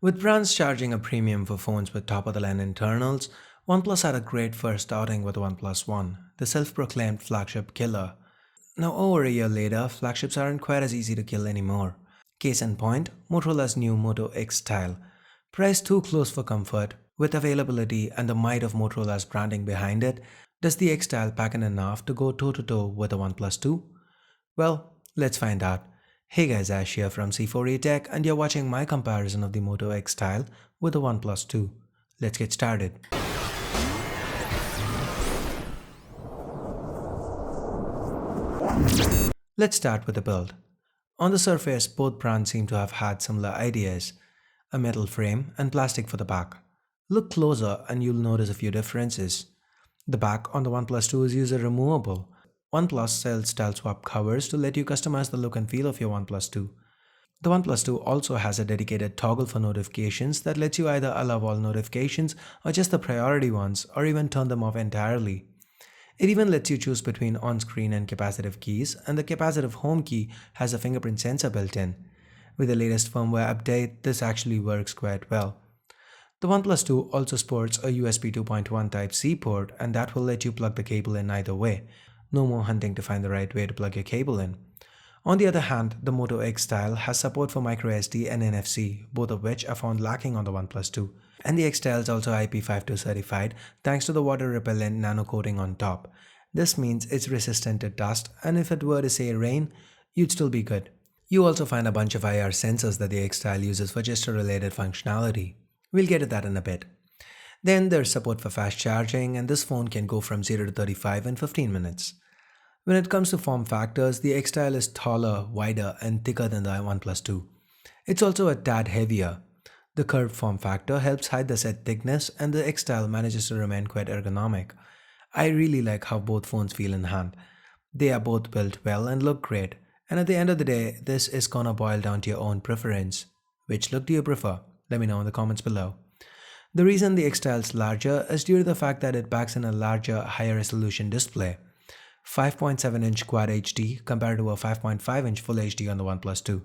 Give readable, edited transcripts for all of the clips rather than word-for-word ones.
With brands charging a premium for phones with top-of-the-line internals, OnePlus had a great first outing with the OnePlus One, the self-proclaimed flagship killer. Now over a year later, flagships aren't quite as easy to kill anymore. Case in point, Motorola's new Moto X Style. Priced too close for comfort, with availability and the might of Motorola's branding behind it, does the X Style pack in enough to go toe-to-toe with the OnePlus 2? Well, let's find out. Hey guys, Ash here from C4A Tech and you're watching my comparison of the Moto X Style with the OnePlus 2. Let's get started. Let's start with the build. On the surface, both brands seem to have had similar ideas, a metal frame and plastic for the back. Look closer and you'll notice a few differences. The back on the OnePlus 2 is user removable. OnePlus sells style swap covers to let you customize the look and feel of your OnePlus 2. The OnePlus 2 also has a dedicated toggle for notifications that lets you either allow all notifications or just the priority ones or even turn them off entirely. It even lets you choose between on-screen and capacitive keys, and the capacitive home key has a fingerprint sensor built in. With the latest firmware update, this actually works quite well. The OnePlus 2 also sports a USB 2.1 Type-C port, and that will let you plug the cable in either way. No more hunting to find the right way to plug your cable in. On the other hand, the Moto X Style has support for microSD and NFC, both of which are found lacking on the OnePlus 2. And the X Style is also IP52 certified thanks to the water-repellent nano coating on top. This means it's resistant to dust, and if it were to say rain, you'd still be good. You also find a bunch of IR sensors that the X Style uses for gesture-related functionality. We'll get to that in a bit. Then there's support for fast charging, and this phone can go from 0 to 35 in 15 minutes. When it comes to form factors, the X Style is taller, wider, and thicker than the OnePlus 2. It's also a tad heavier. The curved form factor helps hide the set thickness, and the X Style manages to remain quite ergonomic. I really like how both phones feel in hand. They are both built well and look great, and at the end of the day, this is gonna boil down to your own preference. Which look do you prefer? Let me know in the comments below. The reason the X Style is larger is due to the fact that it packs in a larger, higher resolution display. 5.7-inch Quad HD compared to a 5.5-inch Full HD on the OnePlus 2.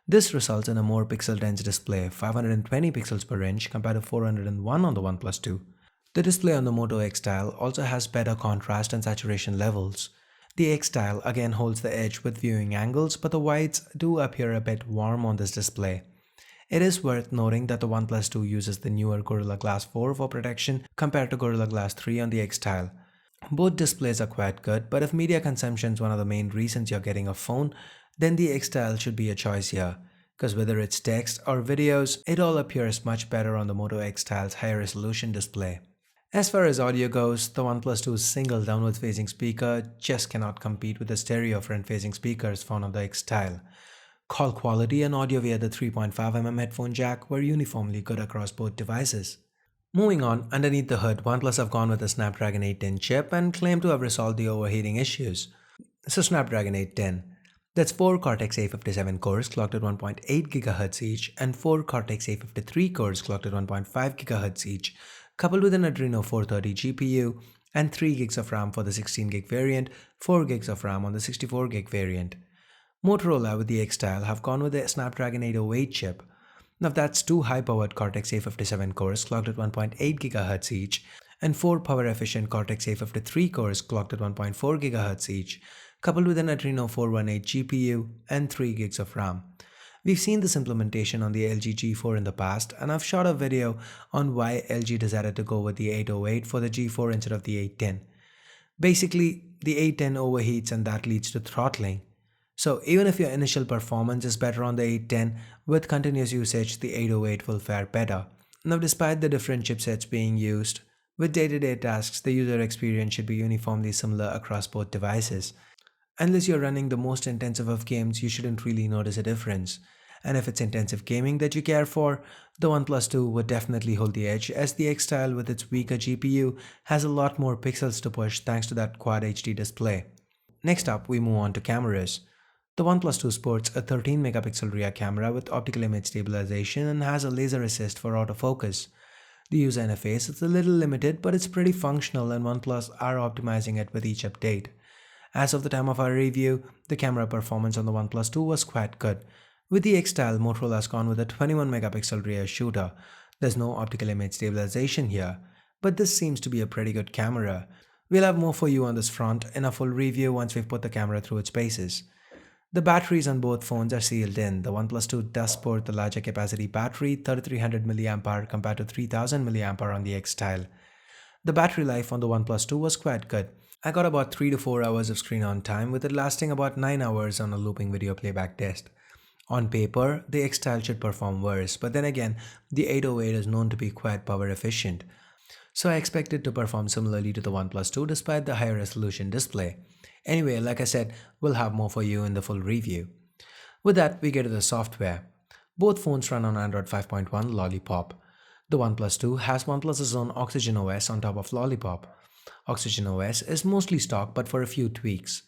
This results in a more pixel-dense display, 520 pixels per inch compared to 401 on the OnePlus 2. The display on the Moto X Style also has better contrast and saturation levels. The X Style again holds the edge with viewing angles, but the whites do appear a bit warm on this display. It is worth noting that the OnePlus 2 uses the newer Gorilla Glass 4 for protection compared to Gorilla Glass 3 on the X Style. Both displays are quite good, but if media consumption is one of the main reasons you're getting a phone, then the X Style should be a choice here, because whether it's text or videos, it all appears much better on the Moto X Style's higher resolution display. As far as audio goes, the OnePlus 2's single downwards facing speaker just cannot compete with the stereo front facing speakers found on the X Style. Call quality and audio via the 3.5mm headphone jack were uniformly good across both devices. Moving on, underneath the hood, OnePlus have gone with a Snapdragon 810 chip and claim to have resolved the overheating issues. So Snapdragon 810, that's 4 Cortex A57 cores clocked at 1.8 GHz each and 4 Cortex A53 cores clocked at 1.5 GHz each, coupled with an Adreno 430 GPU and 3 GB of RAM for the 16 GB variant, 4 GB of RAM on the 64 GB variant. Motorola with the X Style have gone with the Snapdragon 808 chip. Now that's 2 high-powered Cortex A57 cores clocked at 1.8 GHz each and 4 power-efficient Cortex A53 cores clocked at 1.4 GHz each, coupled with an Adreno 418 GPU and 3 GB of RAM. We've seen this implementation on the LG G4 in the past, and I've shot a video on why LG decided to go with the 808 for the G4 instead of the 810. Basically, the 810 overheats and that leads to throttling. So even if your initial performance is better on the 810, with continuous usage the 808 will fare better. Now despite the different chipsets being used, with day-to-day tasks the user experience should be uniformly similar across both devices. Unless you're running the most intensive of games, you shouldn't really notice a difference. And if it's intensive gaming that you care for, the OnePlus 2 would definitely hold the edge, as the X Style with its weaker GPU has a lot more pixels to push thanks to that Quad HD display. Next up, we move on to cameras. The OnePlus 2 sports a 13 megapixel rear camera with optical image stabilization and has a laser assist for autofocus. The user interface is a little limited, but it's pretty functional and OnePlus are optimizing it with each update. As of the time of our review, the camera performance on the OnePlus 2 was quite good. With the X Style, Motorola has gone with a 21 megapixel rear shooter. There's no optical image stabilization here, but this seems to be a pretty good camera. We'll have more for you on this front in a full review once we've put the camera through its paces. The batteries on both phones are sealed in. The OnePlus 2 does sport the larger capacity battery, 3300 mAh compared to 3000 mAh on the X Style. The battery life on the OnePlus 2 was quite good. I got about 3 to 4 hours of screen on time, with it lasting about 9 hours on a looping video playback test. On paper, the X Style should perform worse, but then again, the 808 is known to be quite power efficient. So I expect it to perform similarly to the OnePlus 2 despite the higher resolution display. Anyway, like I said, we'll have more for you in the full review. With that, we get to the software. Both phones run on Android 5.1 Lollipop. The OnePlus 2 has OnePlus's own Oxygen OS on top of Lollipop. Oxygen OS is mostly stock but for a few tweaks.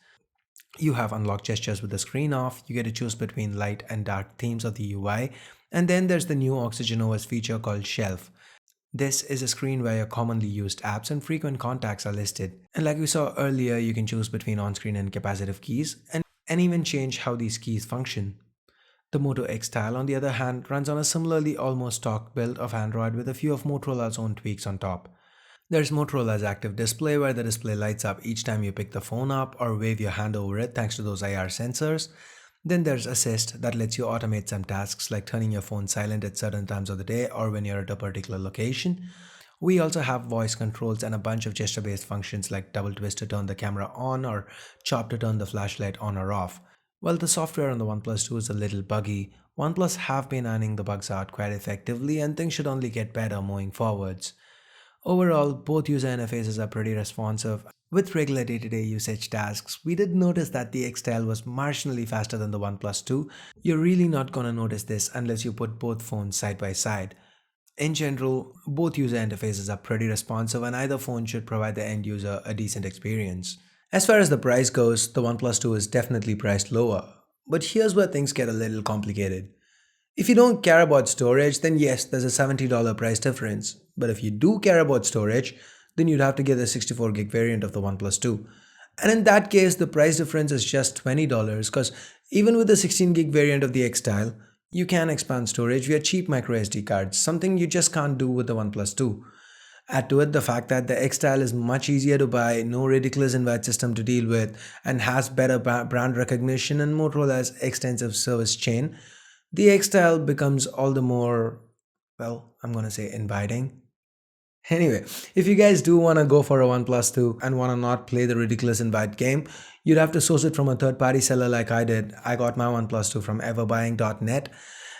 You have unlock gestures with the screen off, you get to choose between light and dark themes of the UI, and then there's the new Oxygen OS feature called Shelf. This is a screen where your commonly used apps and frequent contacts are listed. And like we saw earlier, you can choose between on-screen and capacitive keys and even change how these keys function. The Moto X Style, on the other hand, runs on a similarly almost stock build of Android with a few of Motorola's own tweaks on top. There's Motorola's active display, where the display lights up each time you pick the phone up or wave your hand over it thanks to those IR sensors. Then there's Assist, that lets you automate some tasks like turning your phone silent at certain times of the day or when you're at a particular location. We also have voice controls and a bunch of gesture-based functions like double twist to turn the camera on or chop to turn the flashlight on or off. While the software on the OnePlus 2 is a little buggy, OnePlus have been ironing the bugs out quite effectively and things should only get better moving forwards. Overall, both user interfaces are pretty responsive. With regular day-to-day usage tasks, we did notice that the X Style was marginally faster than the OnePlus 2. You're really not gonna notice this unless you put both phones side by side. In general, both user interfaces are pretty responsive and either phone should provide the end user a decent experience. As far as the price goes, the OnePlus 2 is definitely priced lower. But here's where things get a little complicated. If you don't care about storage, then yes, there's a $70 price difference. But if you do care about storage, then you'd have to get the 64 gig variant of the OnePlus 2. And in that case, the price difference is just $20 because even with the 16 gig variant of the X Style, you can expand storage via cheap microSD cards, something you just can't do with the OnePlus 2. Add to it the fact that the X Style is much easier to buy, no ridiculous invite system to deal with, and has better brand recognition and Motorola's extensive service chain. The X Style becomes all the more, well, I'm gonna say inviting. Anyway, if you guys do want to go for a OnePlus 2 and want to not play the ridiculous invite game, you'd have to source it from a third-party seller like I did. I got my OnePlus 2 from everbuying.net.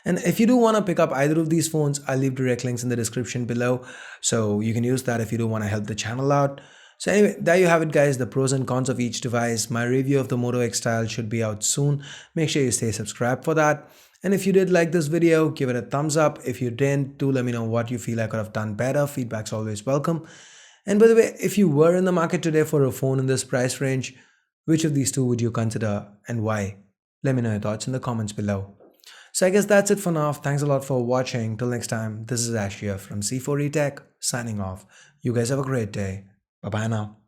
And if you do want to pick up either of these phones, I'll leave direct links in the description below. So you can use that if you do want to help the channel out. So anyway, there you have it guys, the pros and cons of each device. My review of the Moto X Style should be out soon. Make sure you stay subscribed for that. And if you did like this video, give it a thumbs up. If you didn't, do let me know what you feel I could have done better. Feedback's always welcome. And by the way, if you were in the market today for a phone in this price range, which of these two would you consider and why? Let me know your thoughts in the comments below. So I guess that's it for now. Thanks a lot for watching. Till next time, this is Ash here from C4E Tech signing off. You guys have a great day. Bye bye now.